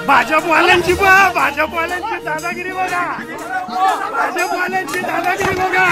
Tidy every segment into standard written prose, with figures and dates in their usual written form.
भाजपवाल्यांची दादागिरी बघा, भाजपवाल्यांची दादागिरी बघा, भाजपवाल्यांची दादागिरी बघा।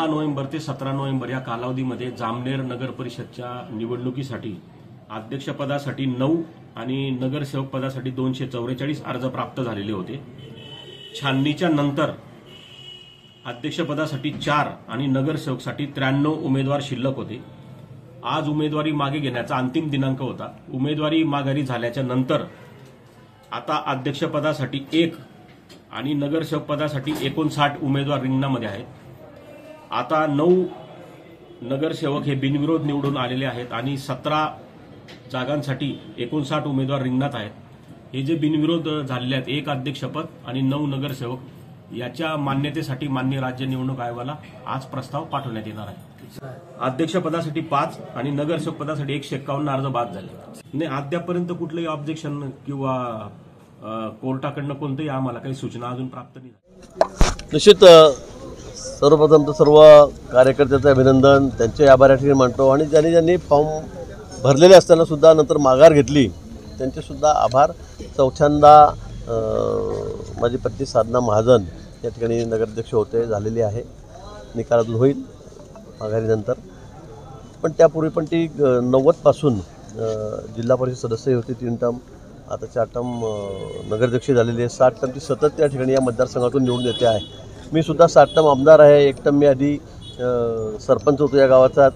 नोव्हेंबर ते 17 नोव्हेंबर या कालावधीमध्ये जामनेर नगर परिषदच्या निवडणुकीसाठी अध्यक्षपदासाठी 9 आणि नगरसेवक पदासाठी 244 अर्ज प्राप्त झालेले होते। छाननीच्या नंतर अध्यक्षपदासाठी 4 आणि नगरसेवकसाठी 93 उमेदवार शिल्लक होते। आज उमेदवारी मागे घेण्याचा अंतिम दिनांक होता। उमेदवारी माघारी झाल्याच्या नंतर आता अध्यक्षपदासाठी 1 आणि नगरसेवक पदासाठी 59 उमेदवार रिंगणामध्ये आहेत। आता 9 नगरसेवक हे बिनविरोध निवडून आलेले आहेत आणि 17 जागांसाठी 59 उमेदवार रिंगणात आहेत। हे जे बिनविरोध झालेले आहेत 1 अध्यक्षपद आणि 9 नगरसेवक याच्या मान्यतेसाठी माननीय राज्य निवडणूक आयोगाला आज प्रस्ताव पाठवण्यात येणार आहे। अध्यक्षपदासाठी 5 आणि नगरसेवक पदासाठी 151 अर्ज बाद झाले। नाही, अद्यापर्यंत कुठलंही ऑब्जेक्शन किंवा कोर्टाकडनं कोणतेही आम्हाला काही सूचना अजून प्राप्त नाही। निश्चित सर्वप्रथम तर सर्व कार्यकर्त्यांचे अभिनंदन, त्यांचे आभार या ठिकाणी मानतो आणि ज्यांनी फॉर्म भरलेले असताना सुद्धा नंतर माघार घेतली त्यांचे सुद्धा आभार। चौथ्यांदा माझी पत्नी साधना महाजन या ठिकाणी नगराध्यक्ष होते झालेली आहे, निकाल अजून होईल माघारीनंतर। पण त्यापूर्वी पण ती 90 पासून जिल्हा परिषद सदस्य होती 3 टर्म, आता 4 टर्म नगराध्यक्ष झालेली आहे। 7 टर्म ती सतत त्या ठिकाणी या मतदारसंघातून निवडून येते आहे। मी सुद्धा 7 टर्म आमदार आहे, 1 टर्म मी आधी सरपंच होतो या गावाचाच,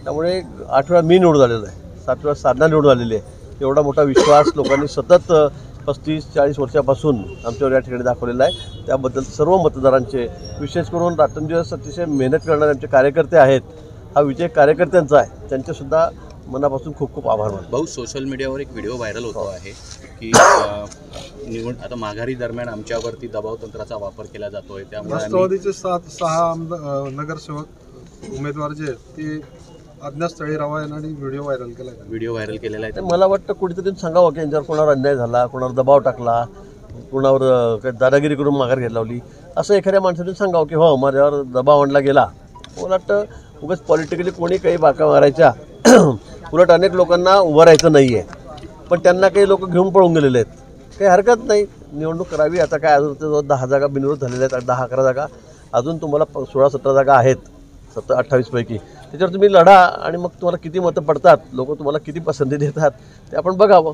त्यामुळे 8 वेळा मी निवडून आलेलो आहे, 7 वेळा साधना निवडून आलेली आहे। एवढा मोठा विश्वास लोकांनी सतत 35-40 वर्षापासून आमच्यावर या ठिकाणी दाखवलेला आहे, त्याबद्दल सर्व मतदारांचे, विशेष करून रात्रंदिवस अतिशय मेहनत करणारे आमचे कार्यकर्ते आहेत, हा विजय कार्यकर्त्यांचा आहे, त्यांचेसुद्धा मनापासून खूप खूप आभार मानतो। भाऊ, सोशल मीडियावर एक व्हिडिओ व्हायरल होतो आहे की आता माघारी दरम्यान आमच्यावरती दबाव तंत्राचा वापर केला जातोय, त्यामुळे राष्ट्रवादीचे 6 नगरसेवक उमेदवार जे ते अज्ञातस्थळी राहा यांनी व्हिडिओ व्हायरल केलेला आहे। मला वाटतं कुठेतरी सांगावं की यांच्यावर कोणावर अन्याय झाला, कोणावर दबाव टाकला, कोणावर काही दादागिरी करून माघार घ्यायला लावली, असं एखाद्या माणसाने सांगावं की हो माझ्यावर दबाव आणला गेला। मला वाटतं उगाच पॉलिटिकली कोणी काही बाका मारायच्या, उलट अनेक लोकांना उभं राहायचं नाही आहे, पण त्यांना काही लोक घेऊन पळून गेलेले आहेत, काही हरकत नाही, निवडणूक करावी। आता काय अजून 10 जागा बिनविरोध झालेल्या आहेत, 10-11 जागा अजून तुम्हाला 16-17 जागा आहेत 27-28 पैकी, त्याच्यावर तुम्ही लढा आणि मग तुम्हाला किती मतं पडतात, लोक तुम्हाला किती पसंती देतात ते आपण बघावं।